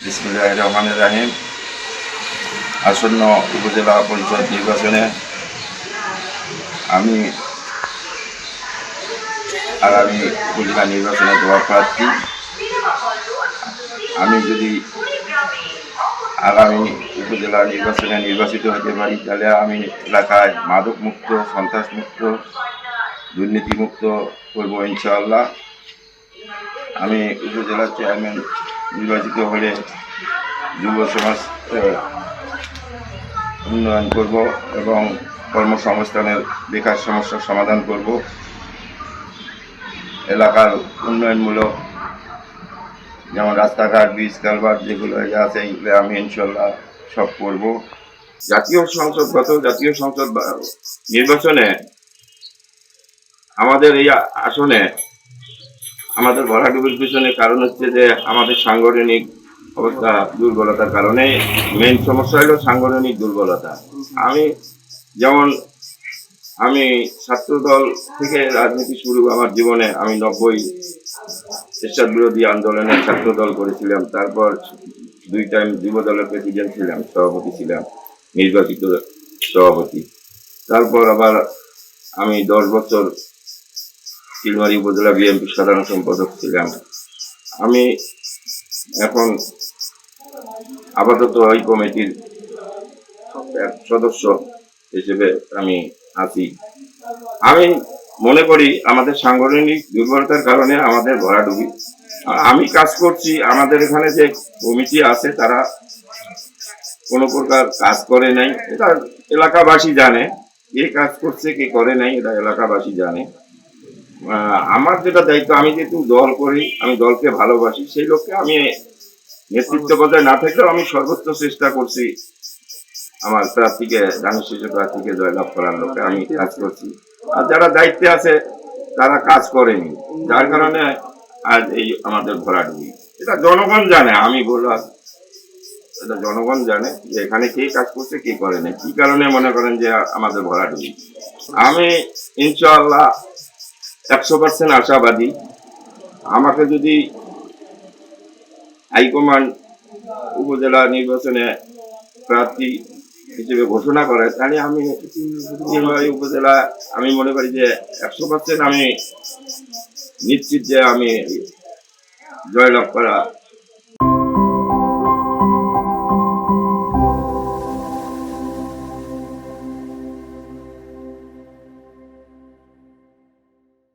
বিসমিল্লাহির রহমানির রহিম। আসন্ন উপজেলা পরিষদ নির্বাচনে আমি আগামী উপজেলা নির্বাচনে দোয়া প্রার্থী। আমি যদি আগামী উপজেলা নির্বাচনে নির্বাচিত হতে পারি তাহলে আমি এলাকায় মাদক মুক্ত, সন্ত্রাস মুক্ত, দুর্নীতিমুক্ত করবো ইনশাআল্লাহ। আমি উপজেলার চেয়ারম্যান নির্বাচিত হলে যুব সমাজ উন্নয়ন করব এবং কর্মসংস্থানের বেকার সমস্যার সমাধান করব। এলাকার উন্নয়নমূলক যেমন রাস্তাঘাট, ব্রিজ, কালভার্ট যেগুলো আছে এইগুলো আমি ইনশাল্লাহ সব করব। জাতীয় সংসদ নির্বাচনে আমাদের এই আসনে আমাদের ভরাডুবির পিছনে কারণ হচ্ছে যে আমাদের সাংগঠনিক অবস্থা দুর্বলতার কারণে। মেইন সমস্যা হলো সাংগঠনিক দুর্বলতা। আমি ছাত্র দল থেকে রাজনীতি শুরু আমার জীবনে। আমি 90 এরশাদ বিরোধী আন্দোলনে ছাত্র দল করেছিলাম, তারপর 2 টাইম যুব দলের প্রেসিডেন্ট ছিলাম, সভাপতি ছিলাম, নির্বাচিত সভাপতি। তারপর আবার আমি 10 বছর চিলমারী উপজেলা বিএনপি সাধারণ সম্পাদক ছিলাম। আমি এখন আপাতত ওই কমিটির সদস্য হিসেবে আমি আছি। আমি মনে করি আমাদের সাংগঠনিক দুর্বলতার কারণে আমাদের ভরাডুবি। আমি কাজ করছি, আমাদের এখানে যে কমিটি আছে তারা কোনো প্রকার কাজ করে নাই। এটা এলাকাবাসী জানে, কে কাজ করছে কে করে নাই, এটা এলাকাবাসী জানে। আমার যেটা দায়িত্ব, আমি যেহেতু দল করি, আমি দলকে ভালোবাসি, সেই লোককে আমি নেতৃত্ব পর্যায়ে না থাকলেও আমি সর্বোচ্চ চেষ্টা করছি আমার প্রার্থীকে, ধানের শীর্ষ প্রার্থীকে জয়লাভ করার লোকে আমি কাজ করছি। আর যারা দায়িত্বে আছে তারা কাজ করেনি, যার কারণে আজ এই আমাদের ভরাডুবি। এটা জনগণ জানে, আমি বললাম এটা জনগণ জানে যে এখানে কে কাজ করছে কে করে নাই, কি কারণে মনে করেন যে আমাদের ভরাডুবি। আমি ইনশাআল্লাহ 100% আশাবাদী। আমাকে যদি হাইকমান্ড উপজেলা নির্বাচনে প্রার্থী হিসেবে ঘোষণা করে তাহলে আমি উপজেলা আমি মনে করি যে 100% আমি নিশ্চিত যে আমি জয়লাভ করা